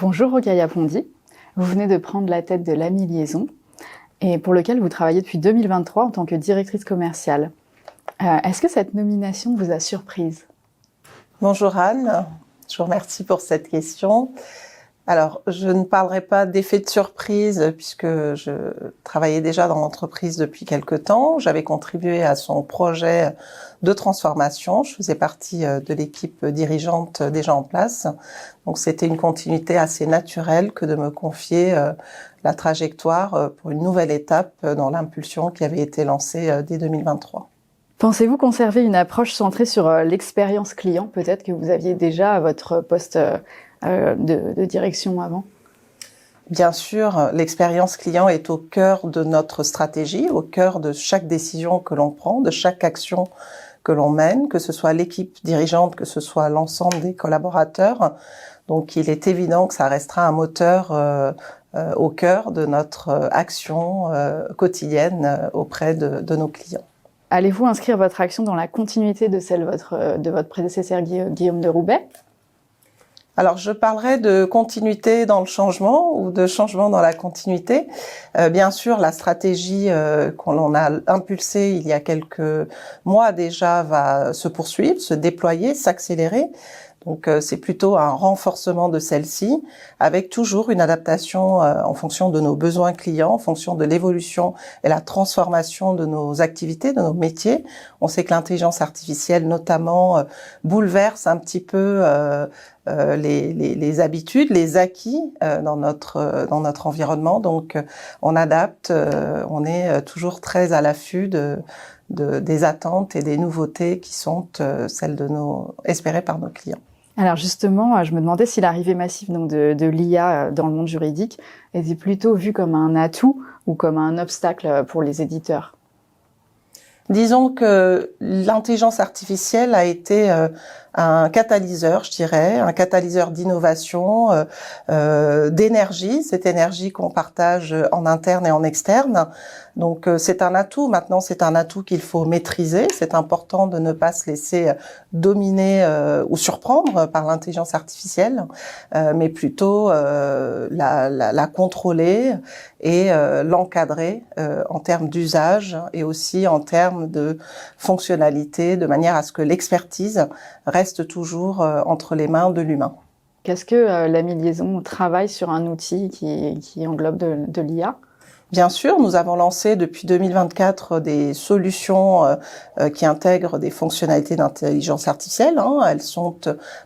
Bonjour Rokhaya Pondy, vous venez de prendre la tête de l'AMI Liaison et pour lequel vous travaillez depuis 2023 en tant que directrice commerciale. Est-ce que cette nomination vous a surprise? Bonjour Anne, je vous remercie pour cette question. Alors, je ne parlerai pas d'effet de surprise puisque je travaillais déjà dans l'entreprise depuis quelque temps. J'avais contribué à son projet de transformation. Je faisais partie de l'équipe dirigeante déjà en place. Donc, c'était une continuité assez naturelle que de me confier la trajectoire pour une nouvelle étape dans l'impulsion qui avait été lancée dès 2023. Pensez-vous conserver une approche centrée sur l'expérience client, peut-être que vous aviez déjà à votre poste de direction avant? Bien sûr, l'expérience client est au cœur de notre stratégie, au cœur de chaque décision que l'on prend, de chaque action que l'on mène, que ce soit l'équipe dirigeante, que ce soit l'ensemble des collaborateurs. Donc, il est évident que ça restera un moteur au cœur de notre action quotidienne auprès de nos clients. Allez-vous inscrire votre action dans la continuité de celle de votre prédécesseur Guillaume de Roubaix? Alors, je parlerai de continuité dans le changement ou de changement dans la continuité. Bien sûr, la stratégie qu'on a impulsée il y a quelques mois déjà va se poursuivre, se déployer, s'accélérer. Donc, c'est plutôt un renforcement de celle-ci, avec toujours une adaptation en fonction de nos besoins clients, en fonction de l'évolution et la transformation de nos activités, de nos métiers. On sait que l'intelligence artificielle, notamment, bouleverse un petit peu les habitudes, les acquis dans notre environnement. Donc, on adapte, on est toujours très à l'affût des attentes et des nouveautés qui sont celles espérées par nos clients. Alors justement, je me demandais si l'arrivée massive donc de l'IA dans le monde juridique était plutôt vue comme un atout ou comme un obstacle pour les éditeurs. Disons que l'intelligence artificielle a été un catalyseur, je dirais, un catalyseur d'innovation, d'énergie, cette énergie qu'on partage en interne et en externe. Donc c'est un atout. Maintenant, c'est un atout qu'il faut maîtriser. C'est important de ne pas se laisser dominer ou surprendre par l'intelligence artificielle, mais plutôt la contrôler et l'encadrer en termes d'usage et aussi en termes de fonctionnalité, de manière à ce que l'expertise reste toujours entre les mains de l'humain. Est-ce que l'AMI Liaison travaille sur un outil qui englobe de l'IA? Bien sûr, nous avons lancé depuis 2024 des solutions qui intègrent des fonctionnalités d'intelligence artificielle. Elles sont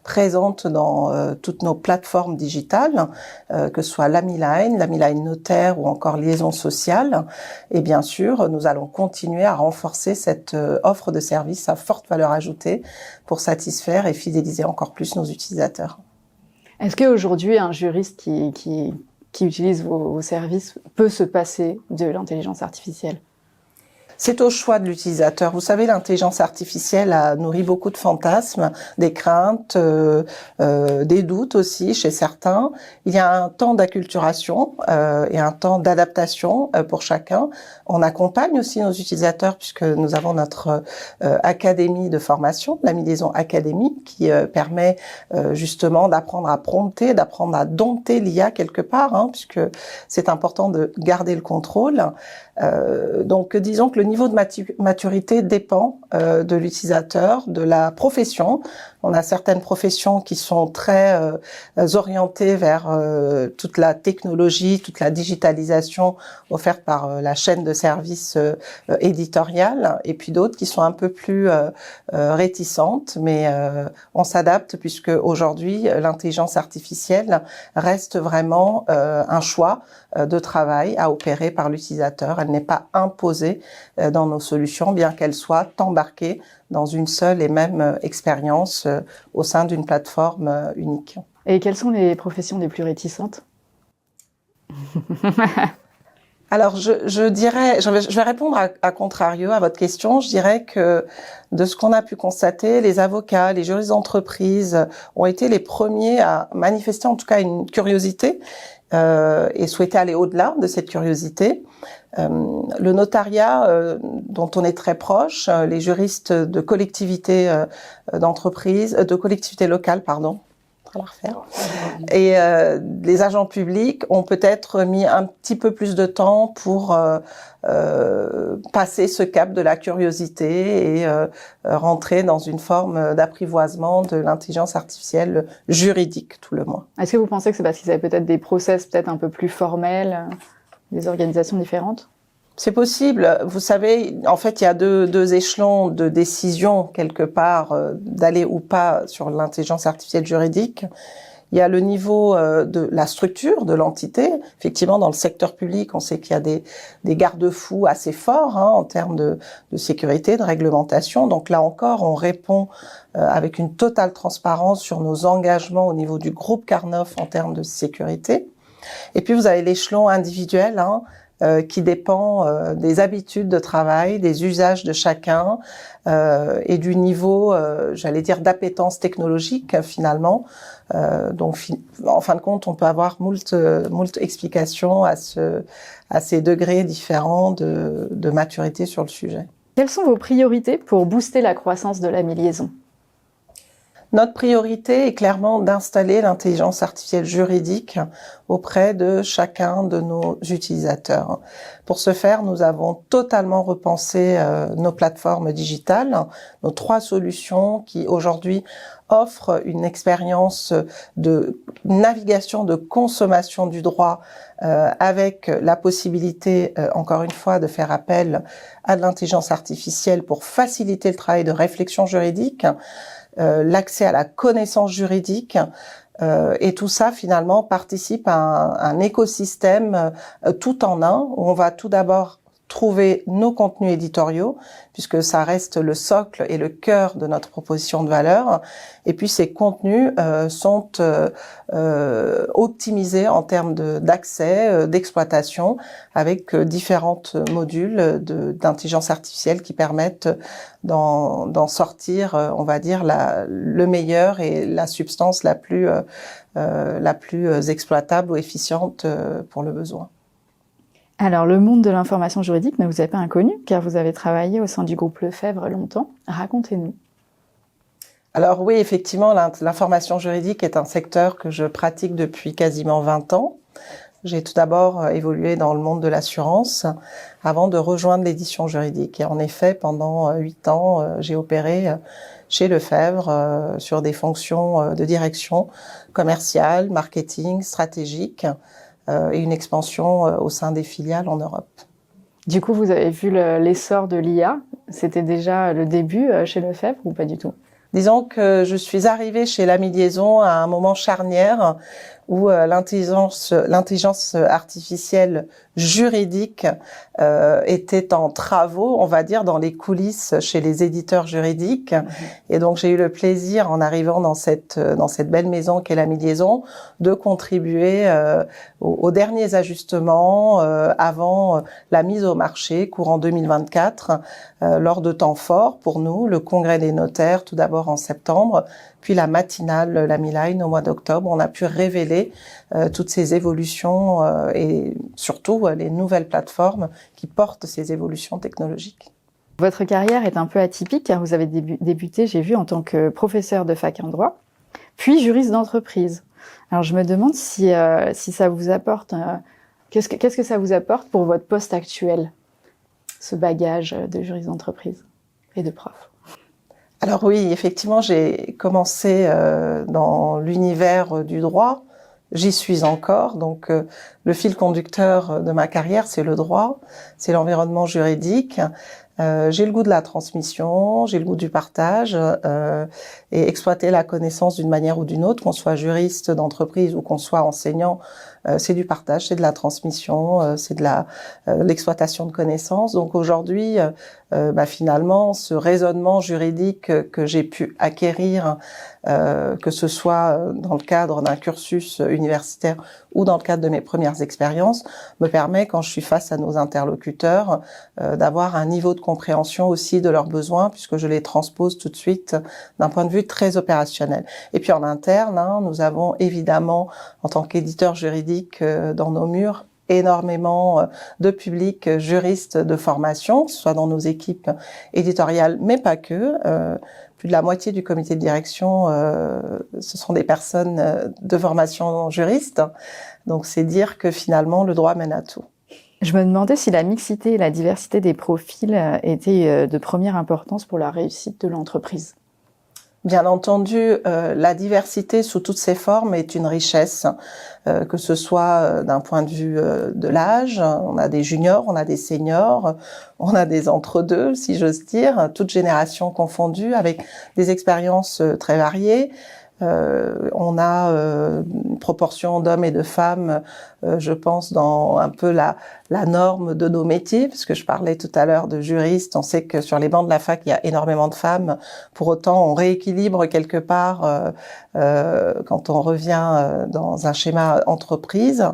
présentes dans toutes nos plateformes digitales, que ce soit l'AMI Line Notaire ou encore Liaison Sociale. Et bien sûr, nous allons continuer à renforcer cette offre de services à forte valeur ajoutée pour satisfaire et fidéliser encore plus nos utilisateurs. Est-ce qu'aujourd'hui, un juriste qui utilise vos services peut se passer de l'intelligence artificielle? C'est au choix de l'utilisateur. Vous savez, l'intelligence artificielle a nourri beaucoup de fantasmes, des craintes, des doutes aussi chez certains. Il y a un temps d'acculturation et un temps d'adaptation pour chacun. On accompagne aussi nos utilisateurs puisque nous avons notre académie de formation, l'AMI Liaison Academy, qui permet justement d'apprendre à prompter, d'apprendre à dompter l'IA quelque part, puisque c'est important de garder le contrôle. Donc, disons que le niveau de maturité dépend de l'utilisateur, de la profession. On a certaines professions qui sont très orientées vers toute la technologie, toute la digitalisation offerte par la chaîne de services éditoriale, et puis d'autres qui sont un peu plus réticentes, mais on s'adapte puisque aujourd'hui l'intelligence artificielle reste vraiment un choix de travail à opérer par l'utilisateur. Elle n'est pas imposée dans nos solutions, bien qu'elle soit embarquée dans une seule et même expérience au sein d'une plateforme unique. Et quelles sont les professions les plus réticentes? Alors, je vais répondre à contrario à votre question. Je dirais que de ce qu'on a pu constater, les avocats, les juristes d'entreprise ont été les premiers à manifester en tout cas une curiosité et souhaiter aller au-delà de cette curiosité. Le notariat, dont on est très proche, les juristes de collectivités d'entreprise, de collectivités locales, à la refaire. Et les agents publics ont peut-être mis un petit peu plus de temps pour passer ce cap de la curiosité et rentrer dans une forme d'apprivoisement de l'intelligence artificielle juridique, tout le moins. Est-ce que vous pensez que c'est parce qu'ils avaient peut-être des process peut-être un peu plus formels, des organisations différentes? C'est possible. Vous savez, en fait, il y a deux échelons de décision, quelque part, d'aller ou pas sur l'intelligence artificielle juridique. Il y a le niveau de la structure de l'entité. Effectivement, dans le secteur public, on sait qu'il y a des garde-fous assez forts en termes de sécurité, de réglementation. Donc là encore, on répond avec une totale transparence sur nos engagements au niveau du groupe Carnot en termes de sécurité. Et puis, vous avez l'échelon individuel, qui dépend des habitudes de travail, des usages de chacun et du niveau, j'allais dire, d'appétence technologique finalement. Donc, en fin de compte, on peut avoir moult explications à ces degrés différents de maturité sur le sujet. Quelles sont vos priorités pour booster la croissance de la mi-liaison? Notre priorité est clairement d'installer l'intelligence artificielle juridique auprès de chacun de nos utilisateurs. Pour ce faire, nous avons totalement repensé nos plateformes digitales, nos 3 solutions qui aujourd'hui offrent une expérience de navigation, de consommation du droit avec la possibilité, encore une fois, de faire appel à de l'intelligence artificielle pour faciliter le travail de réflexion juridique, l'accès à la connaissance juridique, et tout ça finalement participe à un écosystème tout en un, où on va tout d'abord trouver nos contenus éditoriaux, puisque ça reste le socle et le cœur de notre proposition de valeur. Et puis ces contenus sont optimisés en termes d'accès, d'exploitation, avec différents modules d'intelligence artificielle qui permettent d'en sortir, on va dire, le meilleur et la substance la plus exploitable ou efficiente pour le besoin. Alors, le monde de l'information juridique ne vous est pas inconnu, car vous avez travaillé au sein du groupe Lefebvre longtemps. Racontez-nous. Alors oui, effectivement, l'information juridique est un secteur que je pratique depuis quasiment 20 ans. J'ai tout d'abord évolué dans le monde de l'assurance avant de rejoindre l'édition juridique. Et en effet, pendant 8 ans, j'ai opéré chez Lefebvre sur des fonctions de direction commerciale, marketing, stratégique, et une expansion au sein des filiales en Europe. Du coup, vous avez vu l'essor de l'IA. C'était déjà le début chez Lefebvre ou pas du tout? Disons que je suis arrivée chez la mi-liaison à un moment charnière où l'intelligence artificielle juridique était en travaux, on va dire, dans les coulisses chez les éditeurs juridiques. Et donc, j'ai eu le plaisir, en arrivant dans cette belle maison qu'est la mi-liaison, de contribuer aux derniers ajustements avant la mise au marché courant 2024, lors de temps forts pour nous, le congrès des notaires, tout d'abord en septembre, puis la matinale, la Mi-Line au mois d'octobre. On a pu révéler toutes ces évolutions et surtout les nouvelles plateformes qui portent ces évolutions technologiques. Votre carrière est un peu atypique car vous avez débuté, j'ai vu, en tant que professeur de fac en droit, puis juriste d'entreprise. Alors je me demande si ça vous apporte, qu'est-ce que ça vous apporte pour votre poste actuel, ce bagage de juriste d'entreprise et de prof? Alors oui, effectivement, j'ai commencé dans l'univers du droit. J'y suis encore. Donc, le fil conducteur de ma carrière, c'est le droit, c'est l'environnement juridique. J'ai le goût de la transmission, j'ai le goût du partage et exploiter la connaissance d'une manière ou d'une autre, qu'on soit juriste d'entreprise ou qu'on soit enseignant, c'est du partage, c'est de la transmission, c'est de l'exploitation de connaissances. Donc aujourd'hui, finalement, ce raisonnement juridique que j'ai pu acquérir, que ce soit dans le cadre d'un cursus universitaire ou dans le cadre de mes premières expériences, me permet, quand je suis face à nos interlocuteurs, d'avoir un niveau de compréhension aussi de leurs besoins, puisque je les transpose tout de suite d'un point de vue très opérationnel. Et puis en interne, nous avons évidemment, en tant qu'éditeur juridique dans nos murs, énormément de publics juristes de formation, que ce soit dans nos équipes éditoriales, mais pas que. Plus de la moitié du comité de direction, ce sont des personnes de formation juriste. Donc c'est dire que finalement le droit mène à tout. Je me demandais si la mixité et la diversité des profils étaient de première importance pour la réussite de l'entreprise. Bien entendu, la diversité sous toutes ses formes est une richesse, que ce soit d'un point de vue de l'âge, on a des juniors, on a des seniors, on a des entre-deux, si j'ose dire, toutes générations confondues, avec des expériences très variées. On a une proportion d'hommes et de femmes, je pense, dans un peu la norme de nos métiers, parce que je parlais tout à l'heure de juristes, on sait que sur les bancs de la fac, il y a énormément de femmes. Pour autant, on rééquilibre quelque part quand on revient dans un schéma entreprise.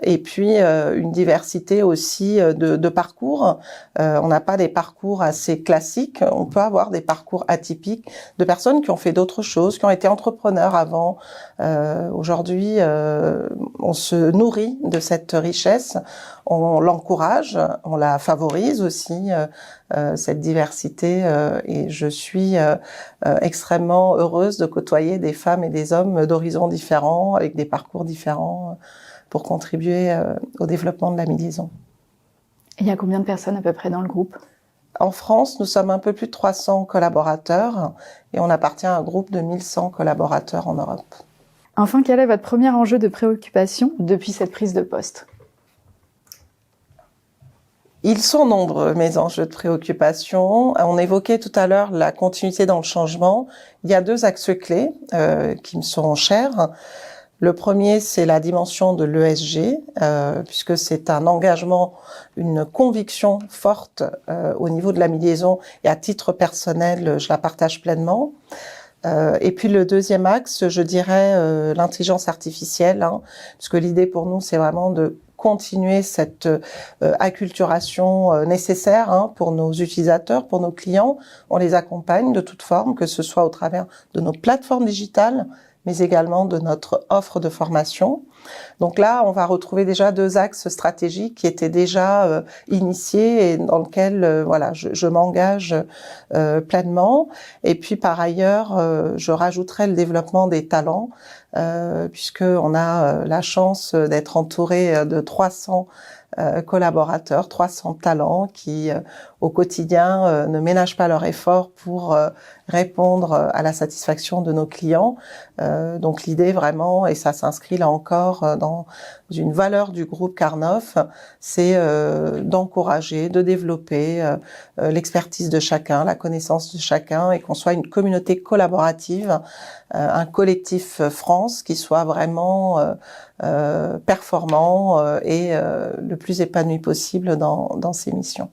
Et puis une diversité aussi de parcours. On n'a pas des parcours assez classiques, on peut avoir des parcours atypiques de personnes qui ont fait d'autres choses, qui ont été entrepreneurs avant. Aujourd'hui, on se nourrit de cette richesse, on l'encourage, on la favorise aussi, cette diversité, et je suis extrêmement heureuse de côtoyer des femmes et des hommes d'horizons différents, avec des parcours différents, pour contribuer au développement de la mi-liaison. Il y a combien de personnes à peu près dans le groupe ? En France, nous sommes un peu plus de 300 collaborateurs et on appartient à un groupe de 1100 collaborateurs en Europe. Enfin, quel est votre premier enjeu de préoccupation depuis cette prise de poste ? Ils sont nombreux, mes enjeux de préoccupation. On évoquait tout à l'heure la continuité dans le changement. Il y a 2 axes clés qui me sont chers. Le premier, c'est la dimension de l'ESG, puisque c'est un engagement, une conviction forte au niveau de la mi-liaison, et à titre personnel, je la partage pleinement. Et puis le deuxième axe, je dirais l'intelligence artificielle, puisque l'idée pour nous, c'est vraiment de continuer cette acculturation nécessaire pour nos utilisateurs, pour nos clients. On les accompagne de toute forme, que ce soit au travers de nos plateformes digitales, mais également de notre offre de formation. Donc là, on va retrouver déjà 2 axes stratégiques qui étaient déjà initiés et dans lesquels je m'engage pleinement. Et puis par ailleurs, je rajouterai le développement des talents, puisque on a la chance d'être entouré de 300 collaborateurs, 300 talents qui, au quotidien, ne ménagent pas leur effort pour répondre à la satisfaction de nos clients. Donc l'idée vraiment, et ça s'inscrit là encore dans une valeur du groupe Carnot, c'est d'encourager, de développer l'expertise de chacun, la connaissance de chacun, et qu'on soit une communauté collaborative, un collectif France qui soit vraiment performant et le plus épanoui possible dans ses missions.